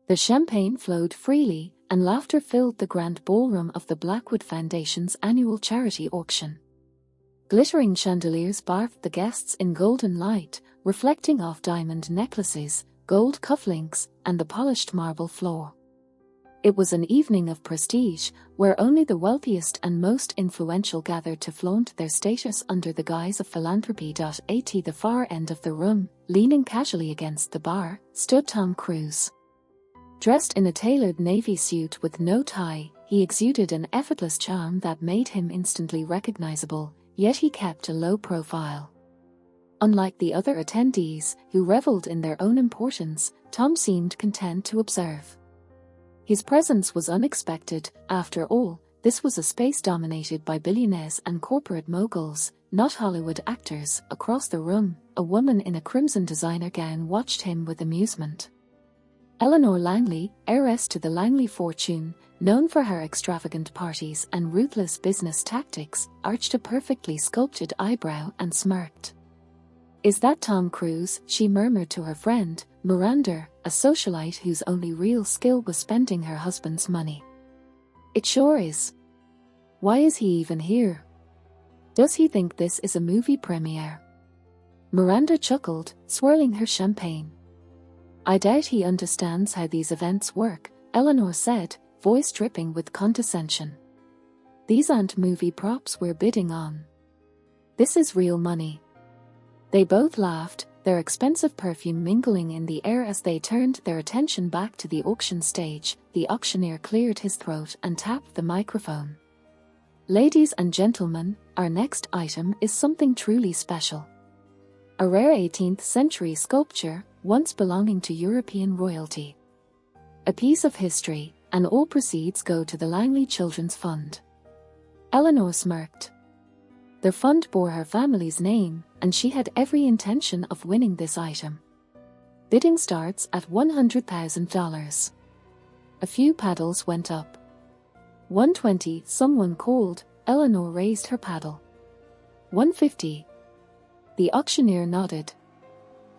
The champagne flowed freely, and laughter filled the grand ballroom of the Blackwood Foundation's annual charity auction. Glittering chandeliers bathed the guests in golden light, reflecting off diamond necklaces, gold cufflinks, and the polished marble floor. It was an evening of prestige, where only the wealthiest and most influential gathered to flaunt their status under the guise of philanthropy. At the far end of the room, leaning casually against the bar, stood Tom Cruise. Dressed in a tailored navy suit with no tie, he exuded an effortless charm that made him instantly recognizable, yet he kept a low profile. Unlike the other attendees, who reveled in their own importance, Tom seemed content to observe. His presence was unexpected. After all, this was a space dominated by billionaires and corporate moguls, not Hollywood actors. Across the room, a woman in a crimson designer gown watched him with amusement. Eleanor Langley, heiress to the Langley fortune, known for her extravagant parties and ruthless business tactics, arched a perfectly sculpted eyebrow and smirked. "Is that Tom Cruise?" she murmured to her friend, Miranda, a socialite whose only real skill was spending her husband's money. "It sure is. Why is he even here? Does he think this is a movie premiere?" Miranda chuckled, swirling her champagne. "I doubt he understands how these events work," Eleanor said, voice dripping with condescension. "These aren't movie props we're bidding on. This is real money." They both laughed, their expensive perfume mingling in the air as they turned their attention back to the auction stage. The auctioneer cleared his throat and tapped the microphone. "Ladies and gentlemen, our next item is something truly special. A rare 18th century sculpture, once belonging to European royalty. A piece of history, and all proceeds go to the Langley Children's Fund." Eleanor smirked. The fund bore her family's name, and she had every intention of winning this item. Bidding starts at $100,000. A few paddles went up. 120, someone called. Eleanor raised her paddle. 150. The auctioneer nodded.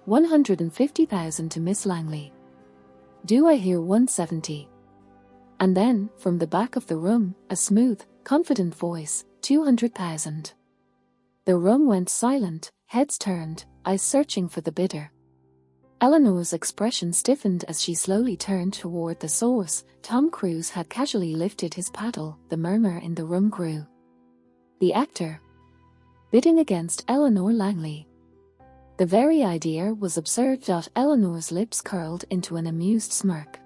150,000 to Miss Langley. Do I hear 170? And then, from the back of the room, a smooth, confident voice, 200,000. The room went silent, heads turned, eyes searching for the bidder. Eleanor's expression stiffened as she slowly turned toward the source. Tom Cruise had casually lifted his paddle. The murmur in the room grew. The actor. Bidding against Eleanor Langley. The very idea was absurd. Eleanor's lips curled into an amused smirk.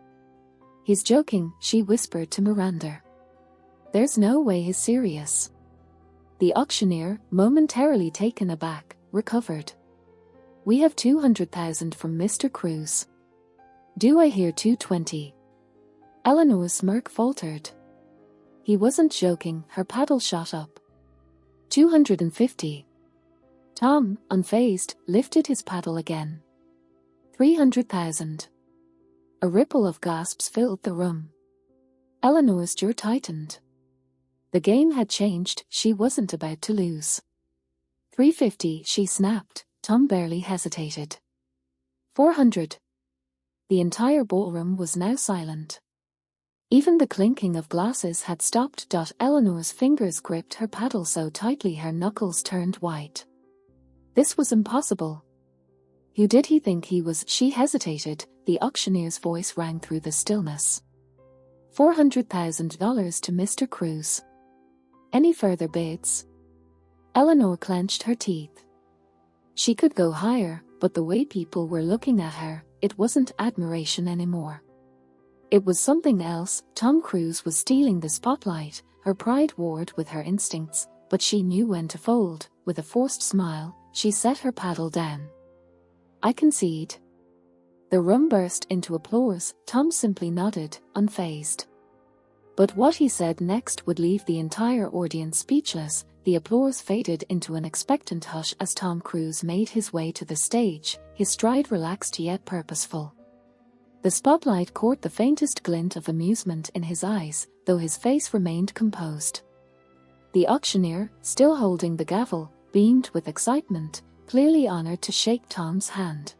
"He's joking," she whispered to Miranda. "There's no way he's serious." The auctioneer, momentarily taken aback, recovered. "We have 200,000 from Mr. Cruise. Do I hear 220? Eleanor's smirk faltered. He wasn't joking. Her paddle shot up. 250. Tom, unfazed, lifted his paddle again. 300,000. A ripple of gasps filled the room. Eleanor's jaw tightened. The game had changed. She wasn't about to lose. 350, she snapped. Tom barely hesitated. 400. The entire ballroom was now silent. Even the clinking of glasses had stopped. Eleanor's fingers gripped her paddle so tightly her knuckles turned white. This was impossible. Who did he think he was? She hesitated. The auctioneer's voice rang through the stillness. $400,000 to Mr. Cruise. Any further bids? Eleanor clenched her teeth. She could go higher, but the way people were looking at her, it wasn't admiration anymore. It was something else. Tom Cruise was stealing the spotlight. Her pride warred with her instincts, but she knew when to fold. With a forced smile, she set her paddle down. "I concede." The room burst into applause. Tom simply nodded, unfazed. But what he said next would leave the entire audience speechless. The applause faded into an expectant hush as Tom Cruise made his way to the stage, his stride relaxed yet purposeful. The spotlight caught the faintest glint of amusement in his eyes, though his face remained composed. The auctioneer, still holding the gavel, beamed with excitement, clearly honored to shake Tom's hand.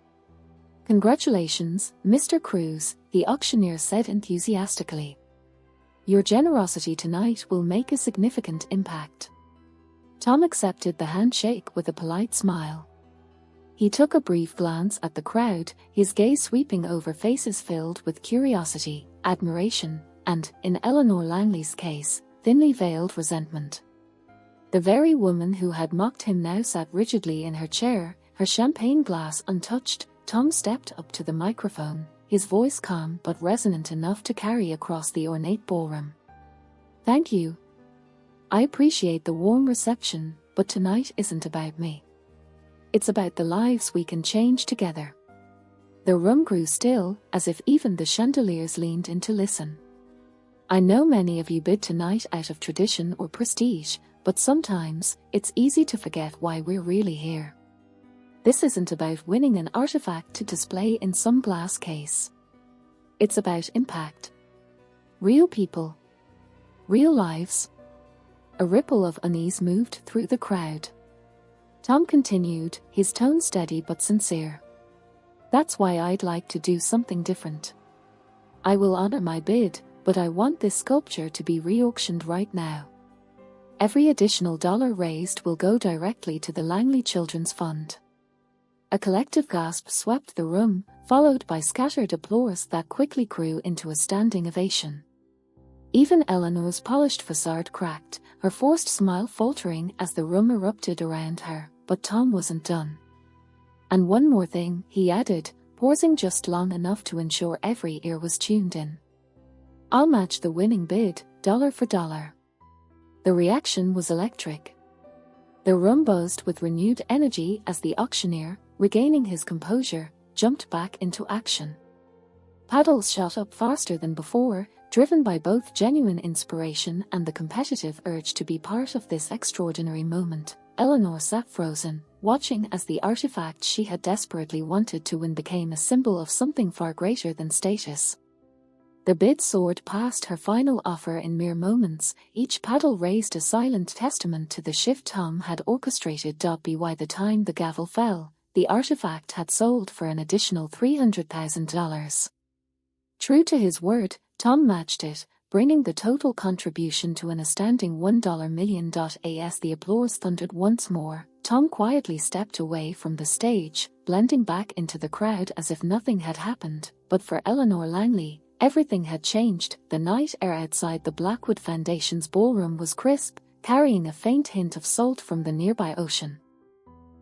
"Congratulations, Mr. Cruz," the auctioneer said enthusiastically. "Your generosity tonight will make a significant impact." Tom accepted the handshake with a polite smile. He took a brief glance at the crowd, his gaze sweeping over faces filled with curiosity, admiration, and, in Eleanor Langley's case, thinly veiled resentment. The very woman who had mocked him now sat rigidly in her chair, her champagne glass untouched. Tom stepped up to the microphone, his voice calm but resonant enough to carry across the ornate ballroom. "Thank you. I appreciate the warm reception, but tonight isn't about me. It's about the lives we can change together." The room grew still, as if even the chandeliers leaned in to listen. "I know many of you bid tonight out of tradition or prestige, but sometimes it's easy to forget why we're really here. This isn't about winning an artifact to display in some glass case. It's about impact. Real people. Real lives." A ripple of unease moved through the crowd. Tom continued, his tone steady but sincere. "That's why I'd like to do something different. I will honor my bid, but I want this sculpture to be re-auctioned right now. Every additional dollar raised will go directly to the Langley Children's Fund." A collective gasp swept the room, followed by scattered applause that quickly grew into a standing ovation. Even Eleanor's polished facade cracked, her forced smile faltering as the room erupted around her, but Tom wasn't done. "And one more thing," he added, pausing just long enough to ensure every ear was tuned in. "I'll match the winning bid, dollar for dollar." The reaction was electric. The room buzzed with renewed energy as the auctioneer, regaining his composure, jumped back into action. Paddles shot up faster than before, driven by both genuine inspiration and the competitive urge to be part of this extraordinary moment. Eleanor sat frozen, watching as the artifact she had desperately wanted to win became a symbol of something far greater than status. The bid soared past her final offer in mere moments, each paddle raised a silent testament to the shift Tom had orchestrated. By the time the gavel fell, the artifact had sold for an additional $300,000. True to his word, Tom matched it, bringing the total contribution to an astounding $1 million. As the applause thundered once more, Tom quietly stepped away from the stage, blending back into the crowd as if nothing had happened. But for Eleanor Langley, everything had changed. The night air outside the Blackwood Foundation's ballroom was crisp, carrying a faint hint of salt from the nearby ocean.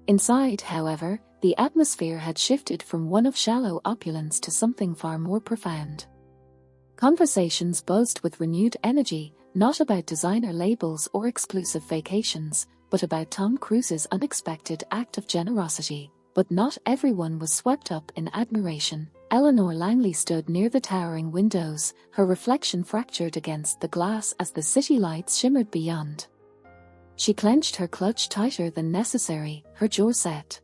Inside, however, the atmosphere had shifted from one of shallow opulence to something far more profound. Conversations buzzed with renewed energy, not about designer labels or exclusive vacations, but about Tom Cruise's unexpected act of generosity. But not everyone was swept up in admiration. Eleanor Langley stood near the towering windows, her reflection fractured against the glass as the city lights shimmered beyond. She clenched her clutch tighter than necessary, her jaw set.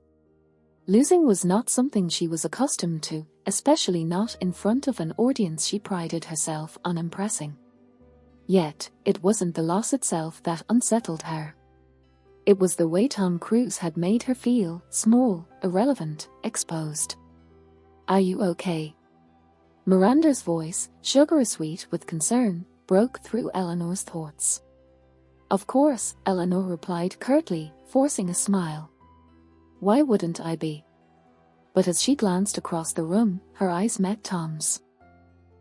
Losing was not something she was accustomed to, especially not in front of an audience she prided herself on impressing. Yet, it wasn't the loss itself that unsettled her. It was the way Tom Cruise had made her feel, small, irrelevant, exposed. "Are you okay?" Miranda's voice, sugar-sweet with concern, broke through Eleanor's thoughts. "Of course," Eleanor replied curtly, forcing a smile. "Why wouldn't I be?" But as she glanced across the room, her eyes met Tom's.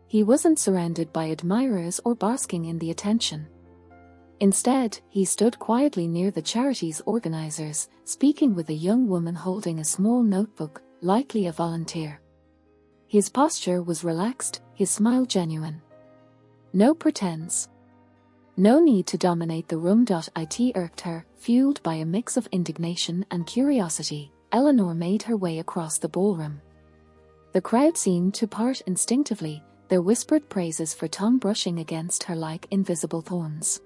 He wasn't surrounded by admirers or basking in the attention. Instead, he stood quietly near the charity's organizers, speaking with a young woman holding a small notebook, likely a volunteer. His posture was relaxed, his smile genuine. No pretense. No need to dominate the room. It irked her, fueled by a mix of indignation and curiosity. Eleanor made her way across the ballroom. The crowd seemed to part instinctively, their whispered praises for Tom brushing against her like invisible thorns.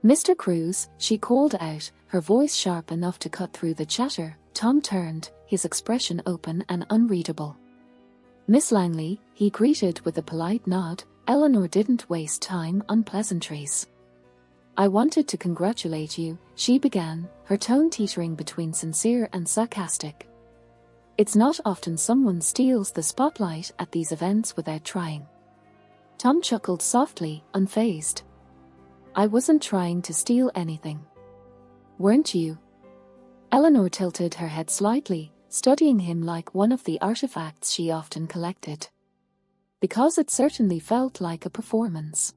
"Mr. Cruz," she called out, her voice sharp enough to cut through the chatter. Tom turned, his expression open and unreadable. "Miss Langley," he greeted with a polite nod. Eleanor didn't waste time on pleasantries. "I wanted to congratulate you," she began, her tone teetering between sincere and sarcastic. It's not often someone steals the spotlight at these events without trying. Tom chuckled softly, unfazed. I wasn't trying to steal anything. Weren't you? Eleanor tilted her head slightly, studying him like one of the artifacts she often collected. Because it certainly felt like a performance.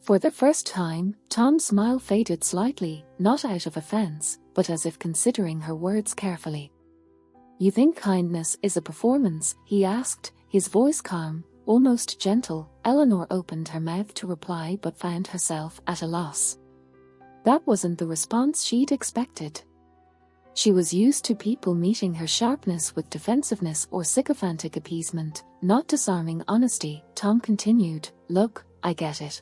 For the first time, Tom's smile faded slightly, not out of offense, but as if considering her words carefully. You think kindness is a performance? He asked, his voice calm, almost gentle. Eleanor opened her mouth to reply but found herself at a loss. That wasn't the response she'd expected. She was used to people meeting her sharpness with defensiveness or sycophantic appeasement, not disarming honesty. Tom continued, Look, I get it.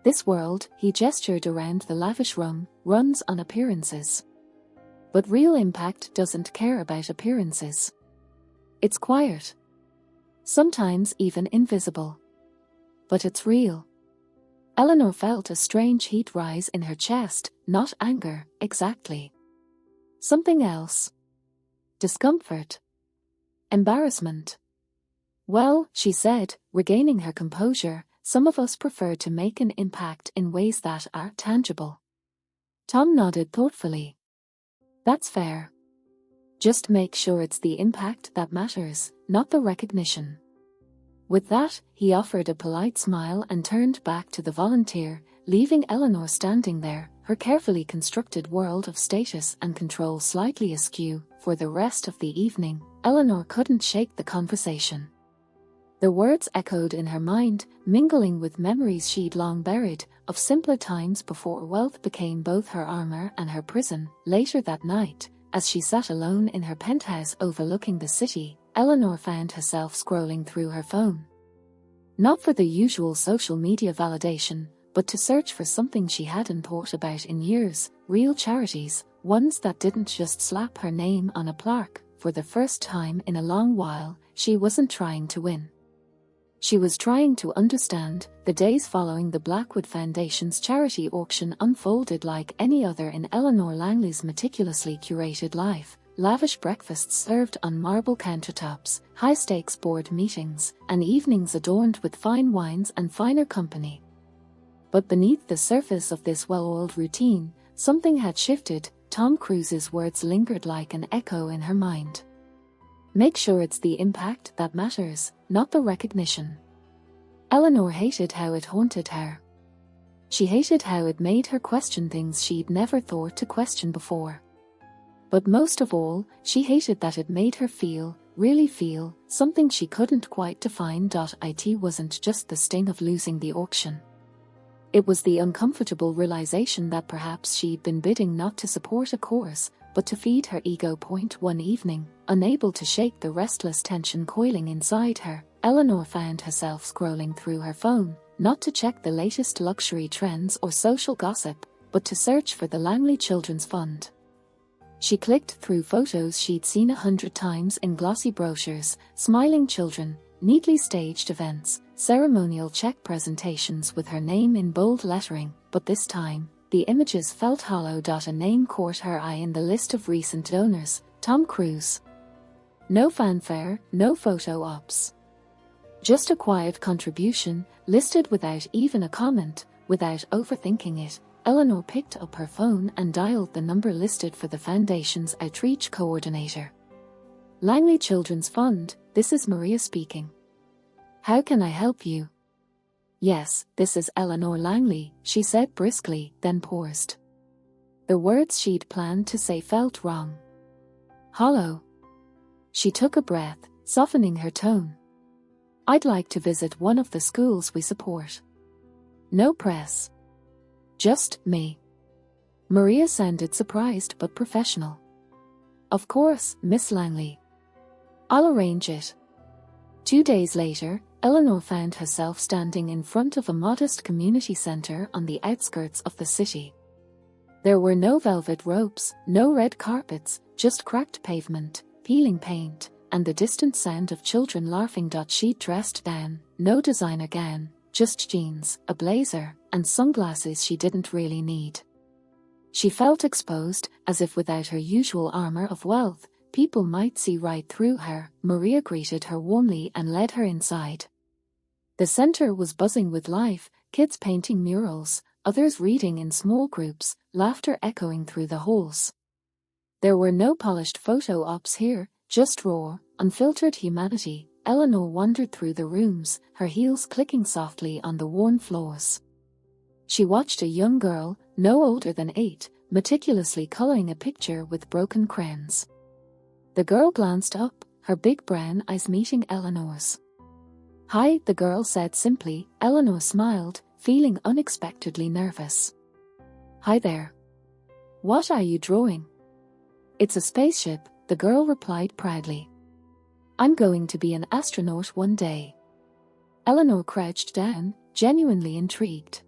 This world, he gestured around the lavish room, runs on appearances. But real impact doesn't care about appearances. It's quiet. Sometimes even invisible. But it's real. Eleanor felt a strange heat rise in her chest, not anger, exactly. Something else. Discomfort. Embarrassment. Well, she said, regaining her composure, some of us prefer to make an impact in ways that are tangible. Tom nodded thoughtfully. That's fair. Just make sure it's the impact that matters, not the recognition. With that, he offered a polite smile and turned back to the volunteer, leaving Eleanor standing there, her carefully constructed world of status and control slightly askew. For the rest of the evening, Eleanor couldn't shake the conversation. The words echoed in her mind, mingling with memories she'd long buried, of simpler times before wealth became both her armor and her prison. Later that night, as she sat alone in her penthouse overlooking the city, Eleanor found herself scrolling through her phone. Not for the usual social media validation, but to search for something she hadn't thought about in years, real charities, ones that didn't just slap her name on a plaque. For the first time in a long while, she wasn't trying to win. She was trying to understand. The days following the Blackwood Foundation's charity auction unfolded like any other in Eleanor Langley's meticulously curated life. Lavish breakfasts served on marble countertops, high-stakes board meetings, and evenings adorned with fine wines and finer company. But beneath the surface of this well-oiled routine, something had shifted. Tom Cruise's words lingered like an echo in her mind. Make sure it's the impact that matters, not the recognition. Eleanor hated how it haunted her. She hated how it made her question things she'd never thought to question before. But most of all, she hated that it made her feel, really feel, something she couldn't quite define. It wasn't just the sting of losing the auction. It was the uncomfortable realization that perhaps she'd been bidding not to support a cause, but to feed her ego. One evening, unable to shake the restless tension coiling inside her, Eleanor found herself scrolling through her phone, not to check the latest luxury trends or social gossip, but to search for the Langley Children's Fund. She clicked through photos she'd seen 100 times in glossy brochures, smiling children, neatly staged events, ceremonial check presentations with her name in bold lettering, but this time, the images felt hollow. A name caught her eye in the list of recent donors, Tom Cruise. No fanfare, no photo ops. Just a quiet contribution, listed without even a comment. Without overthinking it, Eleanor picked up her phone and dialed the number listed for the foundation's outreach coordinator. Langley Children's Fund, this is Maria speaking. How can I help you? Yes, this is Eleanor Langley, she said briskly, then paused. The words she'd planned to say felt wrong. Hollow. She took a breath, softening her tone. I'd like to visit one of the schools we support. No press. Just me. Maria sounded surprised but professional. Of course, Miss Langley. I'll arrange it. 2 days later, Eleanor found herself standing in front of a modest community center on the outskirts of the city. There were no velvet ropes, no red carpets, just cracked pavement, peeling paint, and the distant sound of children laughing. She'd dressed down, no designer gown, just jeans, a blazer, and sunglasses she didn't really need. She felt exposed, as if without her usual armor of wealth, people might see right through her, Maria greeted her warmly and led her inside. The center was buzzing with life, kids painting murals, others reading in small groups, laughter echoing through the halls. There were no polished photo ops here, just raw, unfiltered humanity. Eleanor wandered through the rooms, her heels clicking softly on the worn floors. She watched a young girl, no older than 8, meticulously coloring a picture with broken crayons. The girl glanced up, her big brown eyes meeting Eleanor's. "Hi," the girl said simply. Eleanor smiled, feeling unexpectedly nervous. "Hi there. What are you drawing?" "It's a spaceship," the girl replied proudly. "I'm going to be an astronaut one day." Eleanor crouched down, genuinely intrigued.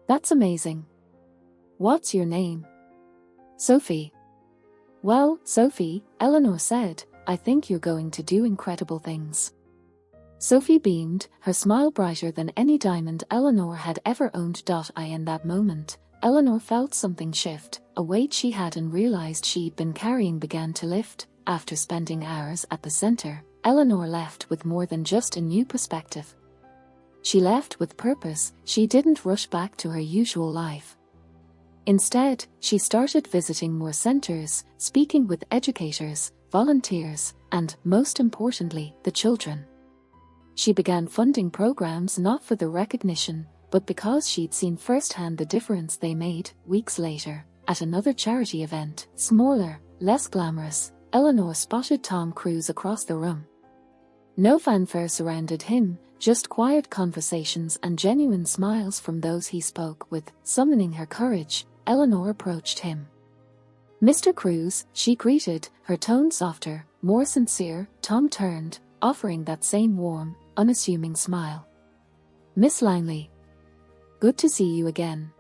"That's amazing. What's your name?" "Sophie." "Well, Sophie," Eleanor said, "I think you're going to do incredible things." Sophie beamed, her smile brighter than any diamond Eleanor had ever owned. In that moment, Eleanor felt something shift, a weight she hadn't realized she'd been carrying began to lift. After spending hours at the center, Eleanor left with more than just a new perspective. She left with purpose. She didn't rush back to her usual life. Instead, she started visiting more centers, speaking with educators, volunteers, and, most importantly, the children. She began funding programs not for the recognition, but because she'd seen firsthand the difference they made. Weeks later, at another charity event, smaller, less glamorous, Eleanor spotted Tom Cruise across the room. No fanfare surrounded him, just quiet conversations and genuine smiles from those he spoke with. Summoning her courage, Eleanor approached him. "Mr. Cruise," she greeted, her tone softer, more sincere. Tom turned, offering that same warm, unassuming smile. "Miss Langley. Good to see you again."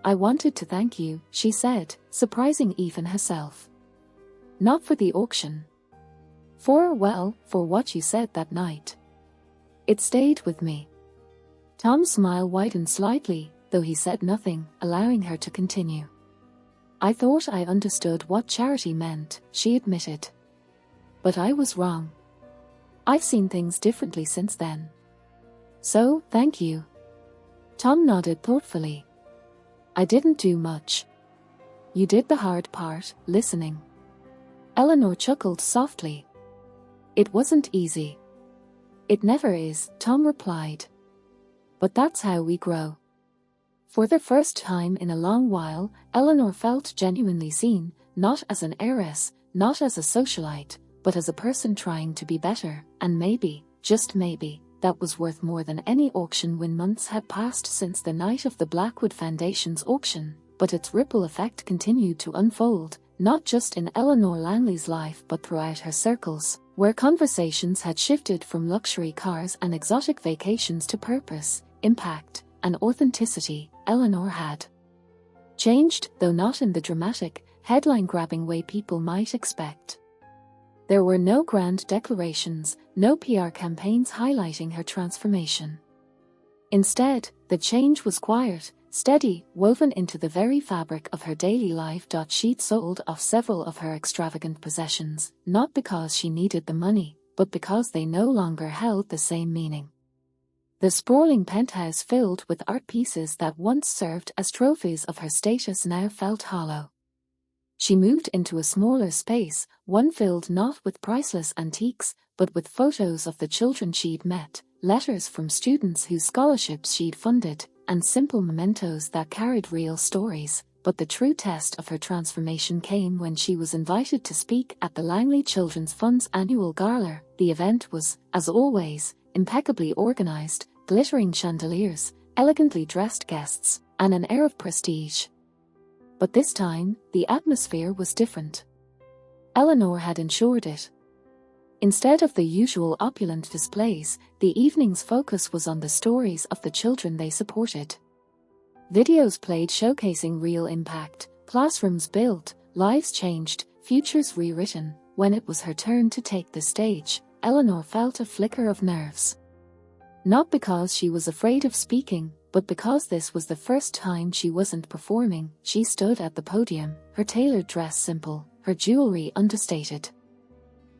"I wanted to thank you," she said, surprising even herself. "Not for the auction. For what you said that night. It stayed with me." Tom's smile widened slightly, though he said nothing, allowing her to continue. "I thought I understood what charity meant," she admitted. "But I was wrong. I've seen things differently since then. So, thank you." Tom nodded thoughtfully. "I didn't do much. You did the hard part, listening." Eleanor chuckled softly. "It wasn't easy." "It never is," Tom replied. "But that's how we grow." For the first time in a long while, Eleanor felt genuinely seen, not as an heiress, not as a socialite, but as a person trying to be better, and maybe, just maybe, that was worth more than any auction. When months had passed since the night of the Blackwood Foundation's auction, but its ripple effect continued to unfold, not just in Eleanor Langley's life but throughout her circles, where conversations had shifted from luxury cars and exotic vacations to purpose, impact, and authenticity. Eleanor had changed, though not in the dramatic, headline-grabbing way people might expect. There were no grand declarations, no PR campaigns highlighting her transformation. Instead, the change was quiet, steady, woven into the very fabric of her daily life. She'd sold off several of her extravagant possessions, not because she needed the money, but because they no longer held the same meaning. The sprawling penthouse filled with art pieces that once served as trophies of her status now felt hollow. She moved into a smaller space, one filled not with priceless antiques, but with photos of the children she'd met, letters from students whose scholarships she'd funded, and simple mementos that carried real stories. But the true test of her transformation came when she was invited to speak at the Langley Children's Fund's annual gala. The event was, as always, impeccably organized, glittering chandeliers, elegantly dressed guests, and an air of prestige. But this time, the atmosphere was different. Eleanor had ensured it. Instead of the usual opulent displays, the evening's focus was on the stories of the children they supported. Videos played showcasing real impact, classrooms built, lives changed, futures rewritten. When it was her turn to take the stage, Eleanor felt a flicker of nerves. Not because she was afraid of speaking, but because this was the first time she wasn't performing. She stood at the podium, her tailored dress simple, her jewelry understated.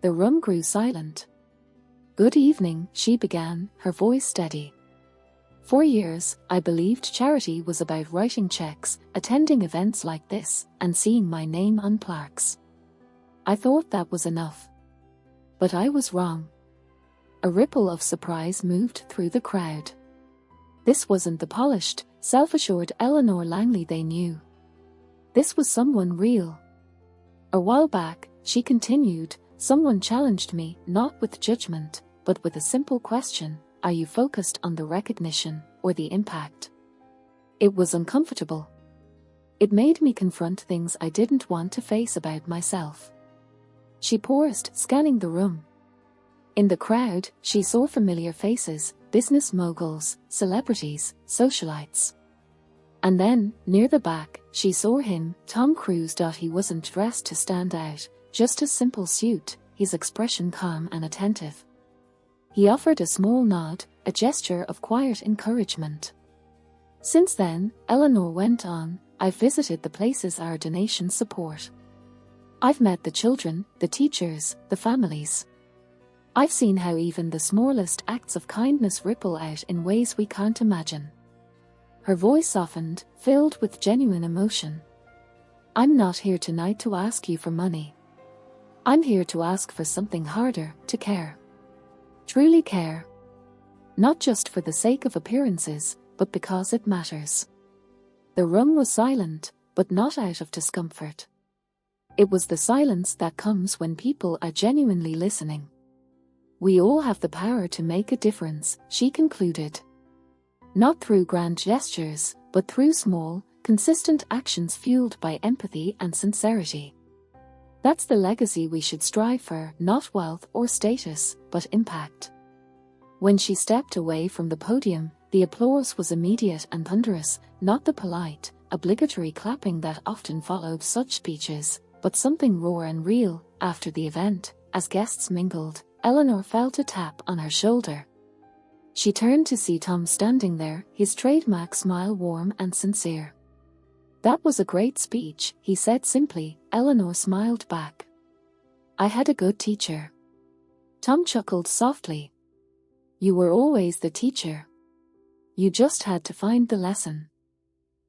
The room grew silent. "Good evening," she began, her voice steady. "For years, I believed charity was about writing checks, attending events like this, and seeing my name on plaques. I thought that was enough. But I was wrong." A ripple of surprise moved through the crowd. This wasn't the polished, self-assured Eleanor Langley they knew. This was someone real. "A while back," she continued, "someone challenged me, not with judgment, but with a simple question: are you focused on the recognition or the impact?" It was uncomfortable. It made me confront things I didn't want to face about myself. She paused, scanning the room. In the crowd, she saw familiar faces: business moguls, celebrities, socialites. And then, near the back, she saw him, Tom Cruise. He wasn't dressed to stand out, just a simple suit, his expression calm and attentive. He offered a small nod, a gesture of quiet encouragement. "Since then," Eleanor went on, "I've visited the places our donations support. I've met the children, the teachers, the families. I've seen how even the smallest acts of kindness ripple out in ways we can't imagine." Her voice softened, filled with genuine emotion. "I'm not here tonight to ask you for money. I'm here to ask for something harder: to care. Truly care. Not just for the sake of appearances, but because it matters." The room was silent, but not out of discomfort. It was the silence that comes when people are genuinely listening. "We all have the power to make a difference," she concluded. "Not through grand gestures, but through small, consistent actions fueled by empathy and sincerity. That's the legacy we should strive for, not wealth or status, but impact." When she stepped away from the podium, the applause was immediate and thunderous, not the polite, obligatory clapping that often followed such speeches, but something raw and real. After the event, as guests mingled, Eleanor felt a tap on her shoulder. She turned to see Tom standing there, his trademark smile warm and sincere. "That was a great speech," he said simply. Eleanor smiled back. "I had a good teacher." Tom chuckled softly. "You were always the teacher. You just had to find the lesson."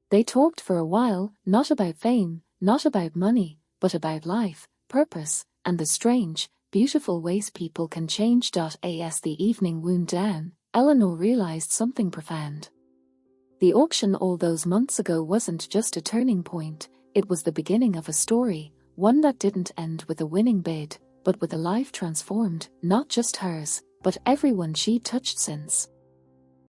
They talked for a while, not about fame, not about money, but about life, purpose, and the strange, beautiful ways people can change. As the evening wound down, Eleanor realized something profound. The auction all those months ago wasn't just a turning point, it was the beginning of a story, one that didn't end with a winning bid, but with a life transformed, not just hers, but everyone she touched since.